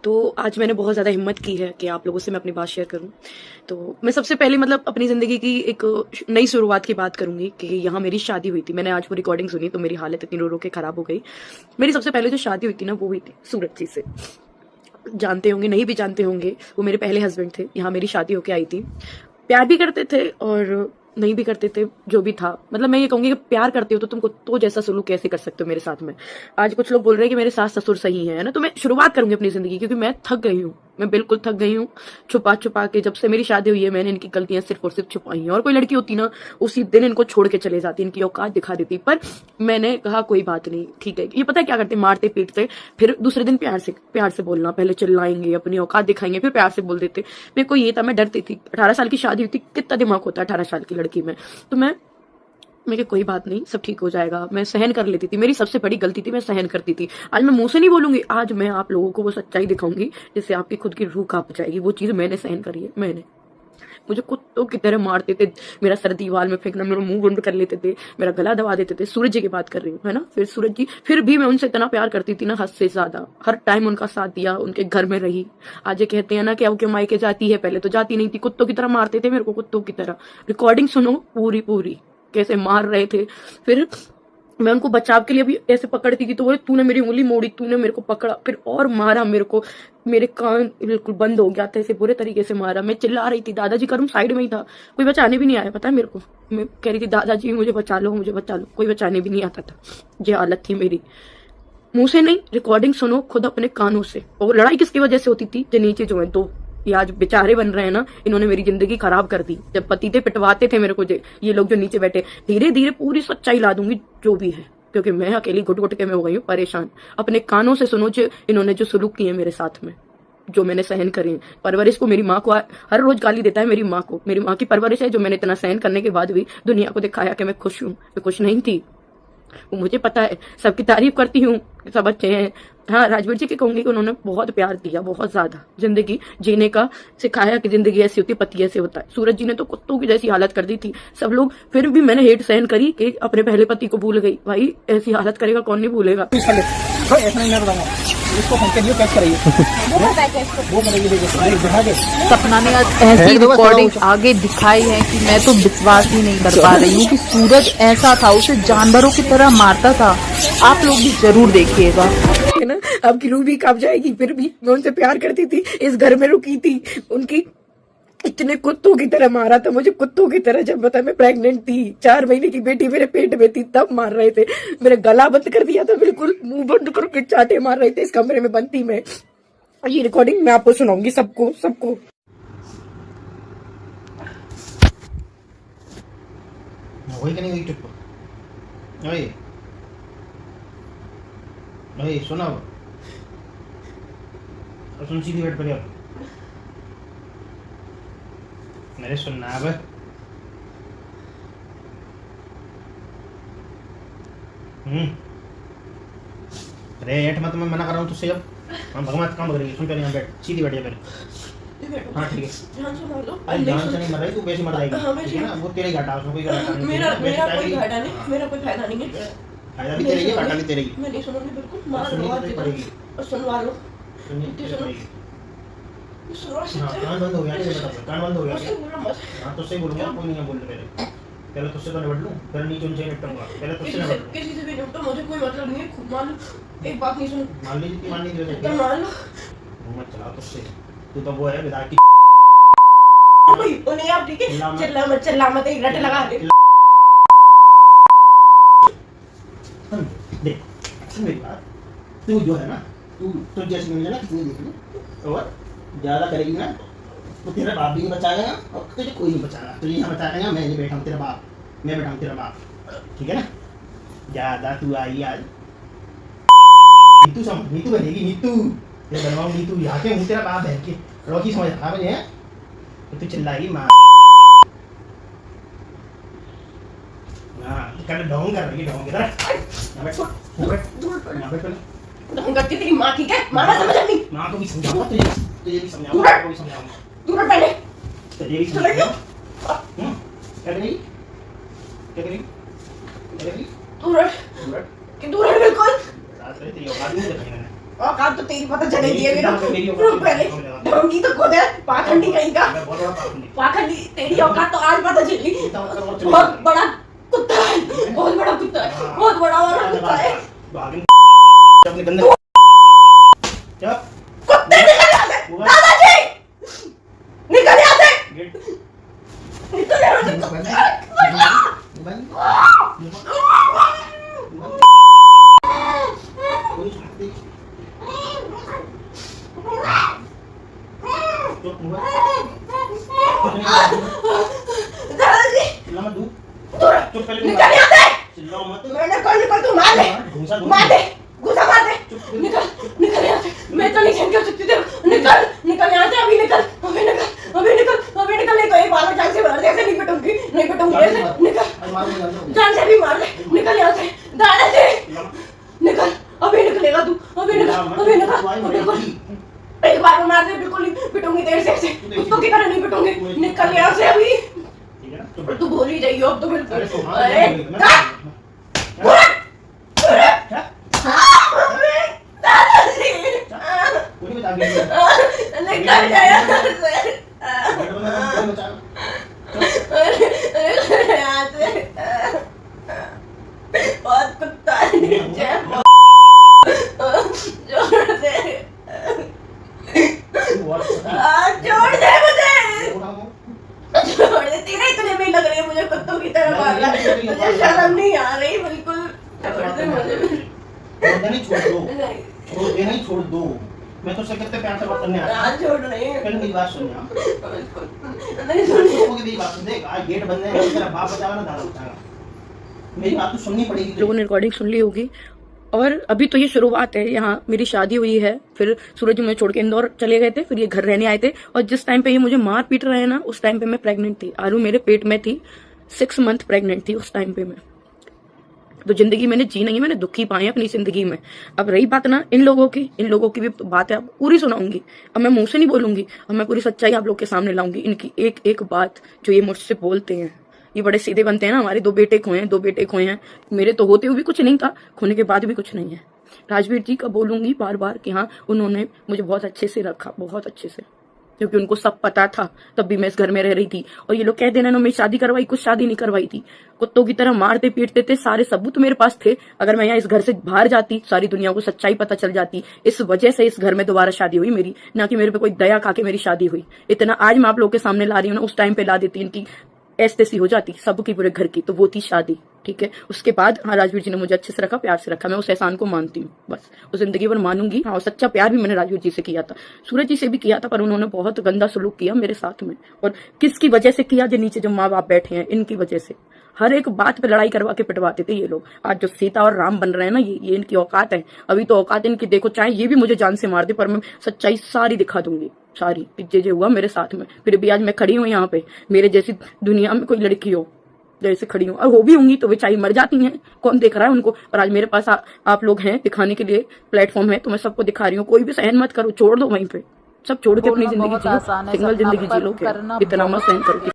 तो आज मैंने बहुत ज़्यादा हिम्मत की है कि आप लोगों से मैं अपनी बात शेयर करूं। तो मैं सबसे पहले मतलब अपनी ज़िंदगी की एक नई शुरुआत की बात करूंगी कि यहाँ मेरी शादी हुई थी। मैंने आज वो रिकॉर्डिंग सुनी तो मेरी हालत इतनी रो रो के ख़राब हो गई। मेरी सबसे पहले जो शादी हुई थी ना वो हुई थी सूरज जी से। जानते होंगे, नहीं भी जानते होंगे, वो मेरे पहले हस्बैंड थे। यहाँ मेरी शादी होके आई थी। प्यार भी करते थे और नहीं भी करते थे, जो भी था। मतलब मैं ये कहूंगी कि प्यार करते हो तो तुमको तो जैसा सलूक कैसे कर सकते हो मेरे साथ में। आज कुछ लोग बोल रहे हैं कि मेरे सास ससुर सही है ना, तो मैं शुरुआत करूंगी अपनी जिंदगी, क्योंकि मैं थक गई हूँ। मैं बिल्कुल थक गई हूँ छुपा छुपा के। जब से मेरी शादी हुई है मैंने इनकी गलतियां सिर्फ और सिर्फ छुपाई हैं। और कोई लड़की होती ना, उसी दिन इनको छोड़ के चले जाती, इनकी औकात दिखा देती। पर मैंने कहा कोई बात नहीं, ठीक है। ये पता है क्या करते, मारते पीटते, फिर दूसरे दिन प्यार से बोलना। पहले चिल्लाएंगे, अपनी औकात दिखाएंगे, फिर प्यार से बोल देते। मेरे को ये था, मैं डरती थी। 18 साल की शादी हुई थी, कितना दिमाग होता है 18 साल की लड़की में। तो मैं कोई बात नहीं, सब ठीक हो जाएगा। मैं सहन कर लेती थी। मेरी सबसे बड़ी गलती थी, मैं सहन करती थी। आज मैं मुंह से नहीं बोलूंगी, आज मैं आप लोगों को वो सच्चाई दिखाऊंगी जिससे आपकी खुद की रूह कांप जाएगी। वो चीज मैंने सहन करी है। मुझे कुत्तों की तरह मारते थे, मेरा सर दीवार में फेंकना, मेरा मुंह बंद कर लेते थे, मेरा गला दबा देते थे। सूरज जी की बात कर रही हूँ, है ना। फिर सूरज जी, फिर भी मैं उनसे इतना प्यार करती थी ना, हद से ज्यादा। हर टाइम उनका साथ दिया, उनके घर में रही। आज ये कहते हैं ना कि अब क्यों मायके जाती है, पहले तो जाती नहीं थी। कुत्तों की तरह मारते थे मेरे को, कुत्तों की तरह। रिकॉर्डिंग सुनो पूरी पूरी, कैसे मार रहे थे। फिर मैं उनको बचाव के लिए भी ऐसे पकड़ती थी तो बोले तूने मेरी उंगली मोड़ी, तूने मेरे को पकड़ा, फिर और मारा मेरे को। मेरे कान बिल्कुल बंद हो गया था, ऐसे बुरे तरीके से मारा। मैं चिल्ला रही थी, दादाजी का रूम साइड में ही था, कोई बचाने भी नहीं आया, पता है मेरे को। मैं कह रही थी दादाजी मुझे बचा लो, मुझे बचा लो, कोई बचाने भी नहीं आता था। ये हालत थी मेरी। मुंह से नहीं, रिकॉर्डिंग सुनो खुद अपने कानों से। और लड़ाई किसकी वजह से होती थी, जो नीचे जो है दो, ये आज बेचारे बन रहे हैं ना, इन्होंने मेरी जिंदगी खराब कर दी। जब पति थे पिटवाते थे मेरे को, ये लोग जो नीचे बैठे। धीरे धीरे पूरी सच्चाई ला दूंगी जो भी है, क्योंकि मैं अकेली घुट घुट के मैं हो गई हूँ परेशान। अपने कानों से सुनो जो इन्होंने जो सलूक किए मेरे साथ में, जो मैंने सहन करी। परवरिश को मेरी माँ को हर रोज गाली देता है मेरी माँ को। मेरी माँ की परवरिश है, जो मैंने इतना सहन करने के बाद भी दुनिया को दिखाया कि मैं खुश हूँ। मैं खुश नहीं थी, वो मुझे पता है। सबकी तारीफ करती हूँ, सब अच्छे हैं। हाँ, राजवीर जी की कहूंगी कि उन्होंने बहुत प्यार दिया, बहुत ज्यादा। जिंदगी जीने का सिखाया कि जिंदगी ऐसी होती है, पति ऐसे होता है। सूरज जी ने तो कुत्तों की जैसी हालत कर दी थी सब लोग। फिर भी मैंने हेट सहन करी कि अपने पहले पति को भूल गई। भाई ऐसी हालत करेगा कौन नहीं भूलेगा। सपना ने आज ऐसी रिकॉर्डिंग आगे दिखाई है कि मैं तो विश्वास ही नहीं कर पा रही हूँ कि सूरज ऐसा था, उसे जानवरों की तरह मारता था। आप लोग भी जरूर देखिएगा, है ना। आपकी रूह भी कांप जाएगी। फिर भी मैं उनसे प्यार करती थी, इस घर में रुकी थी। उनकी इतने कुत्तों की तरह मारा था मुझे, कुत्तों की तरह। जब बता मैं प्रेग्नेंट थी, 4 महीने की बेटी मेरे पेट में थी, तब मार रहे थे। मेरा गला बंद कर दिया था, बिल्कुल मुंह बंद करके चाटे मार रहे थे। इस कमरे में बंद थी मैं। ये रिकॉर्डिंग मैं आपको सुनाऊंगी, सबको सबको। वही कि नहीं हुई चुप। ओए ओए सुनो, अब सुन सीधी बैठ पर अब मेरे सुनना अब। अरे ऐठ मत, मैं मना कर रहा हूँ तुझसे। अब हम भगवान काम कर रही है, सुन कर यहाँ बैठ, सीधी बैठ जा मेरे। हाँ ठीक है, अरे जान से नहीं मर रही तू, वैसे मर जाएगी। ठीक है ना, वो तेरे ही घाटा, उसमें कोई घाटा नहीं। मेरा कोई घाटा नहीं, मेरा कोई फायदा नहीं है। फायदा भी तेरे ही है, घाटा भी तेरे ही। मैं नहीं सुनूंगी बिल्कुल। मार सुननी लो, तो पड़ेगी, सुनवा लो। सुननी तो पड़ेगी। हाँ, कान बंद हो गया, कान बंद हो गया। मत। हाँ तुझसे बोलूंगा, कोई नहीं है बोल रहे। पहले तुझसे तो निपट लूं, फिर नीचे उनसे निपटूंगा। पहले तुझसे निपट लूं। किसी से भी निपटो, मुझे कोई मतलब नहीं है। खुद मान लो, एक बात नहीं सुनो। मान ली जितनी माननी थी तो मान लो। मत चला तुझसे, तू तो वो है विधायक की। नहीं आप ठीक है, चिल्ला मत एक रट लगा दे। देख सुन मेरी बात, तू जो है ना, तू जैसे मिल ना किसी ने देख ली और ज्यादा करेगी ना तो तेरा बाप भी नहीं बचाएगा और तुझे कोई नहीं बचाएगा। तुझे यहाँ बचाएगा, मैं नहीं बैठा हूँ तेरा बाप, मैं बैठा हूँ तेरा बाप। ठीक है ना, ज्यादा तू आई आज नीतू समझ, नीतू बनेगी, नीतू ये बनवाऊँ नीतू। यहाँ के हूँ तेरा बाप है कि रॉकी समझ रहा मुझे है, तो तू चिल्लाएगी माँ। हाँ कल ढोंग कर रही है, ढोंग इधर यहाँ बैठ, यहाँ बैठ ढोंग करती तेरी माँ, ठीक है। मामा समझ नहीं, माँ को भी समझाऊंगा, तुझे भी समझाऊंगा, आपको भी समझाऊंगा। तू रट पहले, तुझे भी समझाऊंगा। क्या करेगी, क्या करेगी, क्या करेगी? तू रट बिल्कुल। तेरी औकात नहीं दिखाई मैंने। औकात तो तेरी पता चलेगी अभी ना। मेरी औकात पहले ढोंगी तो खुद है, पाखंडी कहीं का। मैं बहुत बड़ा पाखंडी। पाखंडी तेरी औकात तो आज पता चली। बहुत बड़ा कुत्ता है, बहुत बड़ा कुत्ता है, बहुत बड़ा वाला कुत्ता है। अपने गंदे क्या कुत्ते निकल जाते दादाजी, निकल जाते, निकल दादाजी, चुप पहले निकल जाते। चिल्लाओ मत। मैंने कल निकल तू मार दे, मार दे, घुसा मार दे, निकल, निकल यहाँ से। मैं तो नहीं सहन कर सकती तेरे, निकल, निकल यहाँ से, अभी निकल, अभी निकल, अभी निकल, अभी निकल, नहीं तो एक बार में जान से मार दे, ऐसे नहीं पिटूंगी, नहीं पिटूंगी ऐसे, निकल, जान से भी मार दे, निकल यहाँ से, दादाजी, निकल, अभी निकलेगा तू, अभी निकल, अभी निकल, बिल्कुल, एक बार में मार दे, बिल्कुल नहीं पिटूंगी तेरे से ऐसे, कुत्तों की तरह नहीं पिटूंगी, निकल यहाँ से अभी। तू भूल ही जाइयो अब तो बिल्कुल। अरे दादाजी, निकल जाए यहाँ से। यहाँ से बहुत कुत्ता है नीचे, छोड़ दे, छोड़ दे मुझे, छोड़ दे। तेरे इतने में लग रही है मुझे कुत्तों की तरह मारना, मुझे शर्म नहीं आ रही बिल्कुल। छोड़ दे मुझे, छोड़ दो। मैं तो उससे कितने प्यार से बात करने आया। हाँ, छोड़ रही है, पहले मेरी बात सुन यार। नहीं सुनी। लोगों की मेरी बात सुन, देख आज गेट बंद है, तेरा बाप बचाएगा ना दादा बचाएगा। मेरी बात तो सुननी पड़ेगी। लोगों ने रिकॉर्डिंग सुन ली होगी और अभी तो ये शुरुआत है। यहाँ मेरी शादी हुई है, फिर सूरज मुझे छोड़ के इंदौर चले गए थे, फिर ये घर रहने आए थे और जिस टाइम पे ये मुझे मार पीट रहे हैं ना, उस टाइम पे मैं प्रेग्नेंट थी। आरू मेरे पेट में थी, 6 मंथ प्रेग्नेंट थी उस टाइम पे मैं। तो जिंदगी मैंने जी नहीं है, मैंने दुखी पाए अपनी जिंदगी में। अब रही बात ना इन लोगों की भी बात है, अब पूरी सुनाऊंगी। अब मैं मुंह से नहीं बोलूंगी, अब मैं पूरी सच्चाई आप लोग के सामने लाऊंगी। इनकी एक एक बात जो ये मुझसे बोलते हैं, ये बड़े सीधे बनते हैं ना। हमारे 2 बेटे खोए हैं, मेरे तो होते हुए भी कुछ नहीं था, खोने के बाद भी कुछ नहीं है। राजवीर जी का बोलूंगी बार बार कि हाँ, उन्होंने मुझे बहुत अच्छे से रखा, बहुत अच्छे से, क्योंकि उनको सब पता था। तब भी मैं इस घर में रह रही थी और ये लोग कहते हैं ना, मेरी शादी करवाई, कुछ शादी नहीं करवाई थी। कुत्तों की तरह मारते पीटते थे, सारे सबूत मेरे पास थे। अगर मैं यहाँ इस घर से बाहर जाती, सारी दुनिया को सच्चाई पता चल जाती। इस वजह से इस घर में दोबारा शादी हुई मेरी, ना कि मेरे पे कोई दया खा के मेरी शादी हुई। इतना आज मैं आप लोग के सामने ला रही हूँ ना, उस टाइम पे ला देती इनकी ऐसी हो जाती सबकी पूरे घर की। तो वो थी शादी, ठीक है। उसके बाद हाँ, राजवीर जी ने मुझे अच्छे से रखा, प्यार से रखा। मैं उस एहसान को मानती हूँ, बस उस जिंदगी भर मानूंगी। हाँ, और सच्चा प्यार भी मैंने राजवीर जी से किया था, सूरज जी से भी किया था, पर उन्होंने बहुत गंदा सलूक किया मेरे साथ में। और किसकी वजह से किया? जो नीचे जो माँ बाप बैठे हैं, इनकी वजह से। हर एक बात पे लड़ाई करवा के पिटवाते थे ये लोग। आज जो सीता और राम बन रहे हैं ना, ये इनकी औकात है। अभी तो औकात इनकी देखो, चाहे ये भी मुझे जान से मार दे, पर मैं सच्चाई सारी दिखा दूंगी, सारी। जो हुआ मेरे साथ में, फिर भी आज मैं खड़ी हूँ यहाँ पे। मेरे जैसी दुनिया में कोई लड़की हो जैसे खड़ी हूँ, और वो भी होंगी तो बेचारी मर जाती हैं, कौन देख रहा है उनको। और आज मेरे पास आप लोग हैं, दिखाने के लिए प्लेटफॉर्म है, तो मैं सबको दिखा रही हूँ। कोई भी सहन मत करो, छोड़ दो वहीं पे, सब छोड़ के अपनी जिंदगी जियो, सिंगल जिंदगी जी लो। इतना मत सहन करो।